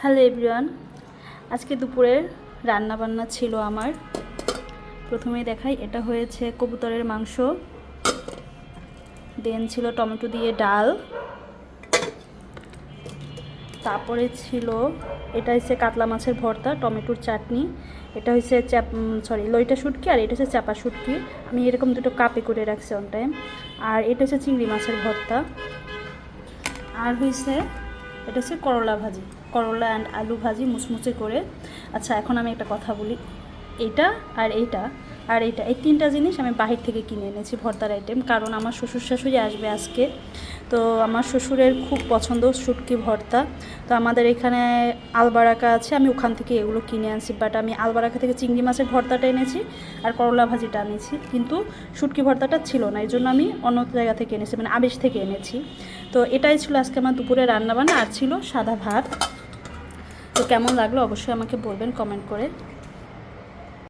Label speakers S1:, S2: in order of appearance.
S1: Hello everyone, আজকে দুপুরের রান্না বান্না ছিল আমার। প্রথমেই দেখাই, এটা হয়েছে কবুতরের মাংস, দেন ছিল টমেটো দিয়ে ডাল, তারপরে ছিল এটা হচ্ছে কাতলা মাছের ভর্তা, টমেটোর চাটনি, এটা হচ্ছে লইটা শুটকি, আর এটা হচ্ছে চাপা শুটকি। আমি এরকম দুটো কাপে করে রাখছি অন টাইম। আর এটা হচ্ছে চিংড়ি মাছের ভর্তা। আর হয়েছে এটা হচ্ছে করলা ভাজি, করলা অ্যান্ড আলু ভাজি মুচমুচে করে। আচ্ছা, এখন আমি একটা কথা বলি, এইটা আর এইটা আর এইটা, এই তিনটা জিনিস আমি বাহির থেকে কিনে এনেছি ভর্তার আইটেম, কারণ আমার শ্বশুর শাশুড়ি আসবে আজকে। তো আমার শ্বশুরের খুব পছন্দ শুটকি ভর্তা। তো আমাদের এখানে আলবারাকা আছে, আমি ওখান থেকে এগুলো কিনে আনছি। বাট আমি আলবারাকা থেকে চিংড়ি মাছের ভর্তাটা এনেছি আর করলা ভাজিটা এনেছি, কিন্তু শুটকি ভর্তাটা ছিল না, এই জন্য আমি অন্য জায়গা থেকে এনেছি, মানে আবেশ থেকে এনেছি। তো এটাই ছিল আজকে আমার দুপুরে রান্নাবান্না, আর ছিল সাদা ভাত। তো কেমন লাগলো অবশ্যই আমাকে বলবেন কমেন্ট করে।